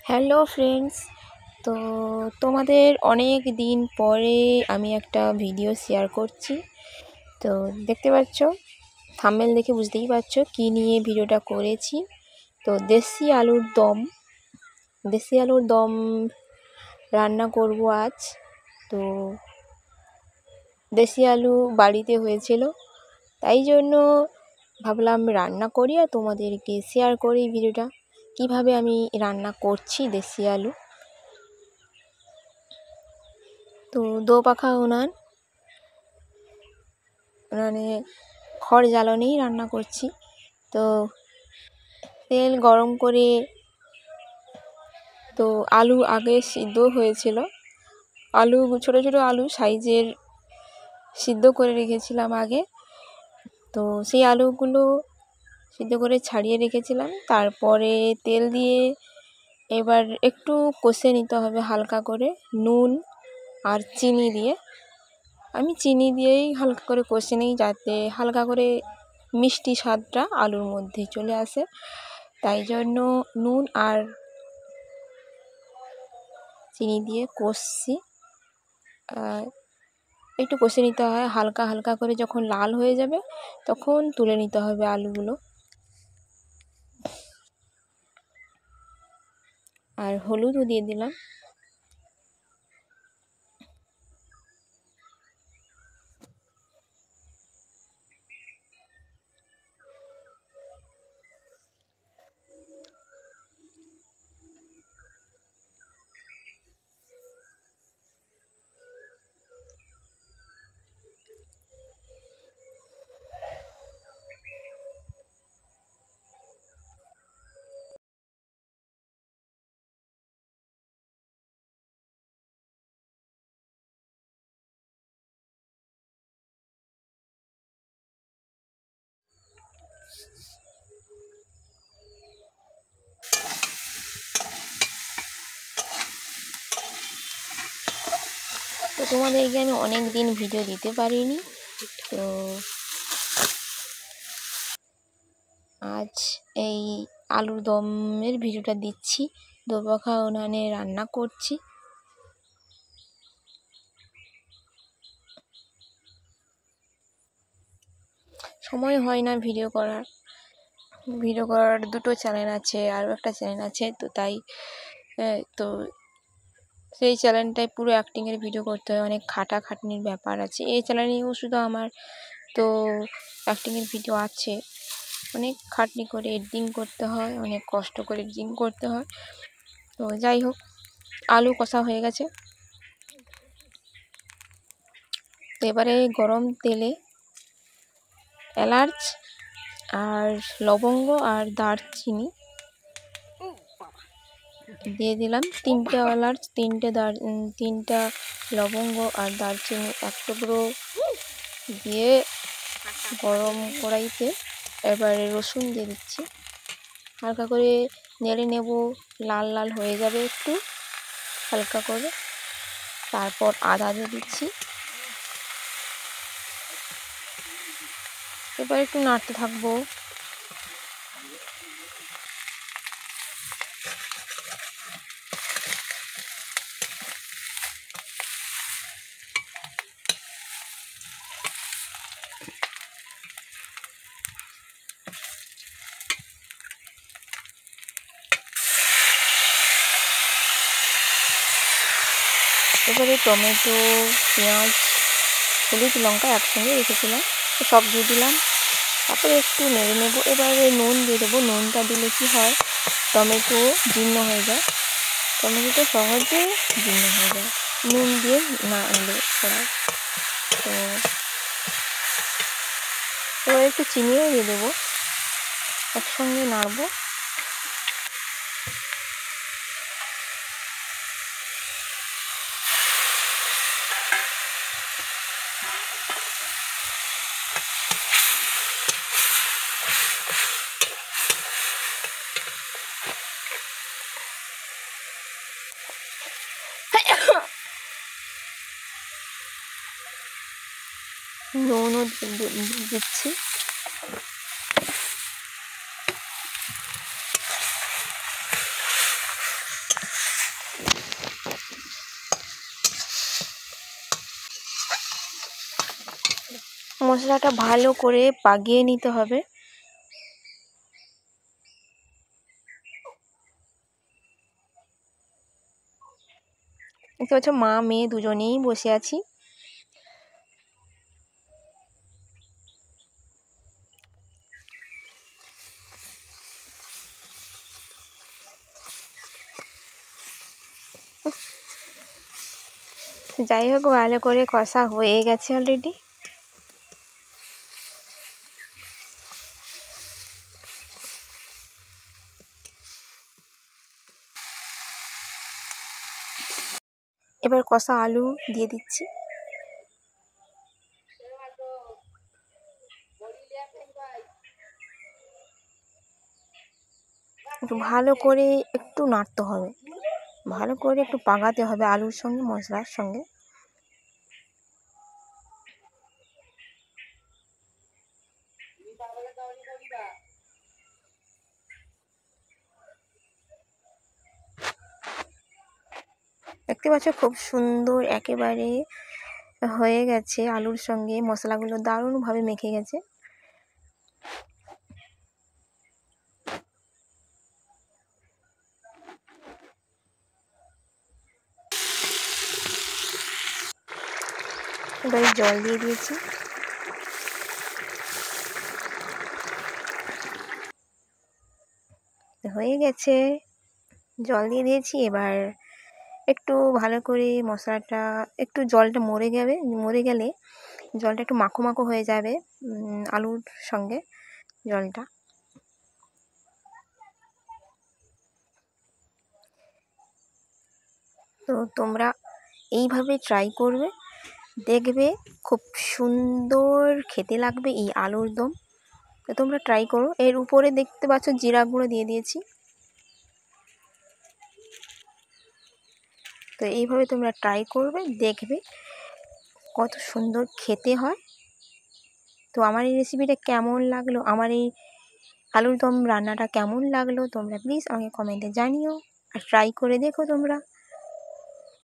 Hello friends. তো তোমাদের অনেক দিন পরে আমি একটা ভিডিও শেয়ার করছি। তো দেখতে পাচ্ছ, থাম্বনেল দেখে বুঝতেই পারছো কী নিয়ে ভিডিওটা করেছি। তো দেশি আলুর দম রান্না করব আজ। তো দেশি আলু বাড়িতে হয়েছিল, তাই জন্য ভাবলাম রান্না করি আর তোমাদেরকে শেয়ার করি ভিডিওটা কিভাবে আমি রান্না করছি দেশি আলু। তো দোপাখা উনানে খড় জ্বালানেই রান্না করছি। তো তেল গরম করে তো আলু আগে সিদ্ধ হয়েছিল, ছোটো ছোটো আলু সাইজের সিদ্ধ করে রেখেছিলাম আগে। তো সেই আলুগুলো সিদ্ধ করে ছাড়িয়ে রেখেছিলাম। তারপরে তেল দিয়ে এবার একটু কষে নিতে হবে হালকা করে, নুন আর চিনি দিয়ে। আমি চিনি দিয়েই হালকা করে কষে নিই, যাতে হালকা করে মিষ্টি স্বাদটা আলুর মধ্যে চলে আসে। তাই জন্য নুন আর চিনি দিয়ে কষছি। একটু কষে নিতে হয় হালকা হালকা করে, যখন লাল হয়ে যাবে তখন তুলে নিতে হবে আলুগুলো। আর হলুদও দিয়ে দিলাম। তো তোমাদেরকে আমি অনেক দিন ভিডিও দিতে পারিনি, তো আজ এই আলুর দমের ভিডিওটা দিচ্ছি। দোপাখা উনানে রান্না করছি। সময় হয় না ভিডিও করার দুটো চ্যানেল আছে, আরও একটা চ্যানেল আছে। তো তাই তো সেই চ্যানেলটায় পুরো অ্যাক্টিংয়ের ভিডিও করতে হয়, অনেক খাটাখাটনির ব্যাপার আছে। এই চ্যানেলেও শুধু আমার তো অ্যাক্টিংয়ের ভিডিও আছে, অনেক খাটনি করে এডিটিং করতে হয়, অনেক কষ্ট করে এডিটিং করতে হয়। তো যাই হোক, আলু কষা হয়ে গেছে। তো এবারে গরম তেলে এলাচ আর লবঙ্গ আর দারচিনি দিয়ে দিলাম। 3টে এলাচ, 3টে লবঙ্গ আর দারচিনি এক টুকরো দিয়ে গরম কড়াইতে এবারে রসুন দিয়ে দিচ্ছি। হালকা করে নেড়ে নেব, লাল লাল হয়ে যাবে একটু হালকা করে। তারপর আদা দিয়ে দিচ্ছি। এবার একটু নাড়তে থাকবো। এবারে টমেটো, পেঁয়াজ, হলুদ, লঙ্কা একসঙ্গে রেখেছিলাম, সব দিয়ে দিলাম। তারপরে একটু নেড়ে নেব। এবারে নুন দিয়ে দেবো। নুনটা দিলে কি হয়, টমেটো জীর্ণ হয়ে যায়, টমেটোটা সহজে জীর্ণ হয়ে যায় নুন দিয়ে না আনলে কড়ায়। তো এবার একটু চিনিও দিয়ে দেবো, একসঙ্গে নাড়বো। নুনও দিচ্ছি। মশলাটা ভালো করে পাকিয়ে নিতে হবে। দেখতে পাচ্ছ মা মেয়ে দুজনেই বসে আছি। যাই হোক, ভালো করে কষা হয়ে গেছে অলরেডি। এবার কষা আলু দিয়ে দিচ্ছি। একটু ভালো করে একটু নাড়তে হবে, ভালো করে একটু পাকাতে হবে আলুর সঙ্গে মশলার সঙ্গে। দেখতে পাচ্ছ খুব সুন্দর একেবারে হয়ে গেছে, আলুর সঙ্গে মশলাগুলো দারুণভাবে মেখে গেছে। এবারে জল দিয়ে দিয়েছি। হয়ে গেছে, জল দিয়ে দিয়েছি। এবার একটু ভালো করে মশলাটা, একটু জলটা মরে গেলে জলটা একটু মাখো মাখো হয়ে যাবে আলুর সঙ্গে জলটা। তো তোমরা এইভাবে ট্রাই করবে, দেখবে খুব সুন্দর খেতে লাগবে এই আলুর দম। তো তোমরা ট্রাই করো। এর উপরে দেখতে পাচ্ছ জিরা গুঁড়ো দিয়ে দিয়েছি। তো এইভাবে তোমরা ট্রাই করবে, দেখবে কত সুন্দর খেতে হয়। তো আমার এই রেসিপিটা কেমন লাগলো, আমার এই আলুর দম রান্নাটা কেমন লাগলো, তোমরা প্লিজ আমাকে কমেন্টে জানিও আর ট্রাই করে দেখো তোমরা।